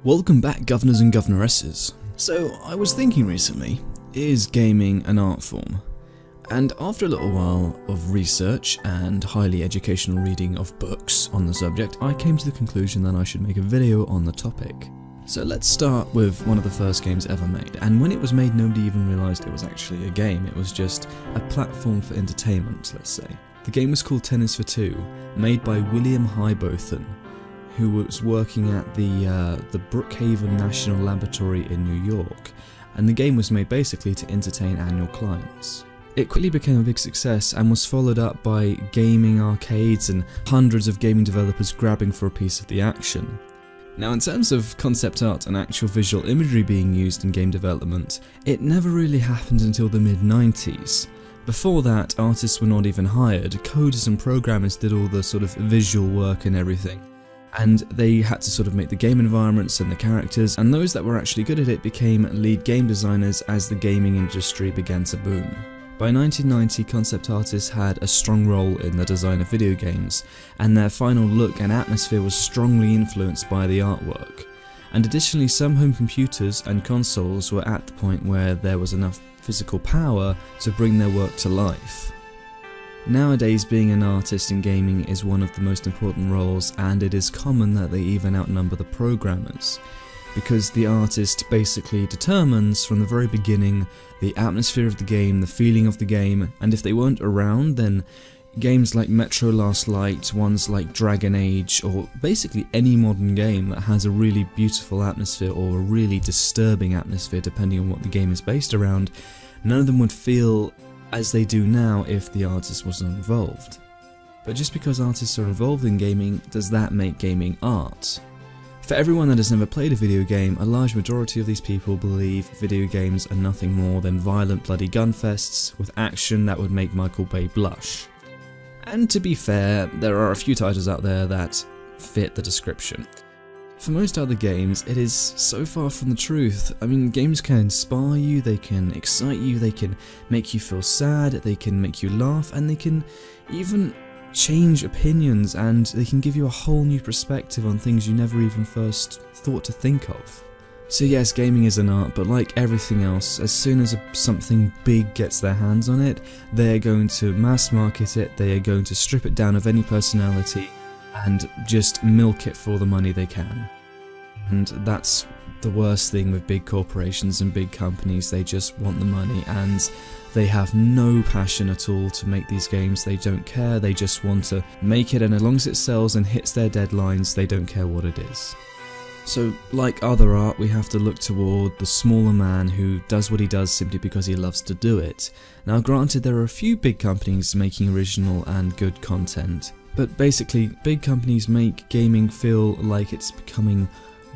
Welcome back, governors and governesses. So, I was thinking recently, is gaming an art form? And after a little while of research and highly educational reading of books on the subject, I came to the conclusion that I should make a video on the topic. So let's start with one of the first games ever made, and when it was made nobody even realised it was actually a game, it was just a platform for entertainment, let's say. The game was called Tennis for Two, made by William Highbotham, who was working at the Brookhaven National Laboratory in New York, and the game was made basically to entertain annual clients. It quickly became a big success and was followed up by gaming arcades and hundreds of gaming developers grabbing for a piece of the action. Now, in terms of concept art and actual visual imagery being used in game development, it never really happened until the mid-90s. Before that, artists were not even hired, coders and programmers did all the sort of visual work and everything. And they had to sort of make the game environments and the characters, and those that were actually good at it became lead game designers as the gaming industry began to boom. By 1990, concept artists had a strong role in the design of video games, and their final look and atmosphere was strongly influenced by the artwork. And additionally, some home computers and consoles were at the point where there was enough physical power to bring their work to life. Nowadays, being an artist in gaming is one of the most important roles, and it is common that they even outnumber the programmers, because the artist basically determines from the very beginning the atmosphere of the game, the feeling of the game, and if they weren't around, then games like Metro Last Light, ones like Dragon Age, or basically any modern game that has a really beautiful atmosphere or a really disturbing atmosphere depending on what the game is based around, none of them would feel as they do now if the artist wasn't involved. But just because artists are involved in gaming, does that make gaming art? For everyone that has never played a video game, a large majority of these people believe video games are nothing more than violent bloody gunfests with action that would make Michael Bay blush. And to be fair, there are a few titles out there that fit the description. For most other games, it is so far from the truth. I mean, games can inspire you, they can excite you, they can make you feel sad, they can make you laugh, and they can even change opinions, and they can give you a whole new perspective on things you never even first thought to think of. So yes, gaming is an art, but like everything else, as soon as something big gets their hands on it, they're going to mass market it, they are going to strip it down of any personality, and just milk it for all the money they can. And that's the worst thing with big corporations and big companies. They just want the money, and they have no passion at all to make these games. They don't care, they just want to make it, and as long as it sells and hits their deadlines, they don't care what it is. So, like other art, we have to look toward the smaller man who does what he does simply because he loves to do it. Now granted, there are a few big companies making original and good content, but basically, big companies make gaming feel like it's becoming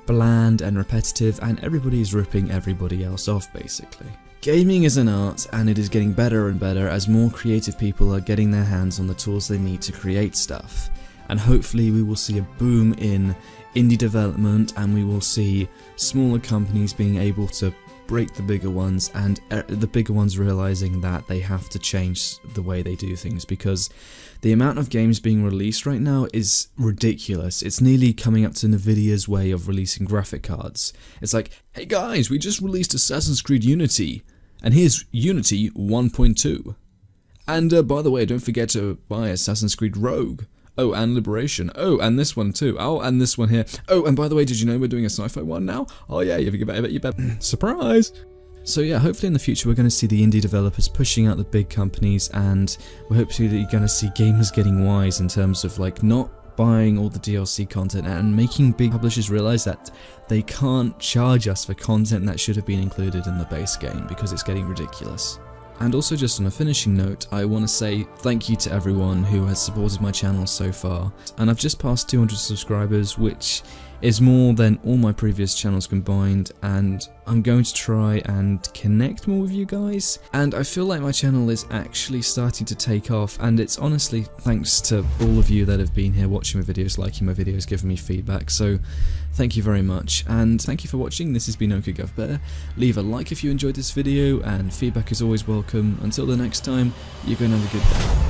bland and repetitive, and everybody is ripping everybody else off, basically. Gaming is an art, and it is getting better and better as more creative people are getting their hands on the tools they need to create stuff. And hopefully we will see a boom in indie development, and we will see smaller companies being able to break the bigger ones, and the bigger ones realizing that they have to change the way they do things, because the amount of games being released right now is ridiculous. It's nearly coming up to Nvidia's way of releasing graphic cards. It's like, hey guys, we just released Assassin's Creed Unity, and here's Unity 1.2. And by the way, don't forget to buy Assassin's Creed Rogue. Oh, and Liberation. Oh, and this one too. Oh, and this one here. Oh, and by the way, did you know we're doing a sci-fi one now? Oh yeah, you bet. Surprise! So yeah, hopefully in the future we're going to see the indie developers pushing out the big companies, and we're hopefully that you're going to see gamers getting wise in terms of like not buying all the DLC content and making big publishers realize that they can't charge us for content that should have been included in the base game because it's getting ridiculous. And also, just on a finishing note, I want to say thank you to everyone who has supported my channel so far. And I've just passed 200 subscribers, which is more than all my previous channels combined, and I'm going to try and connect more with you guys. And I feel like my channel is actually starting to take off, and it's honestly thanks to all of you that have been here watching my videos, liking my videos, giving me feedback. So thank you very much, and thank you for watching. This has been Okayguv. Leave a like if you enjoyed this video, and feedback is always welcome. Until the next time, you're going to have a good day.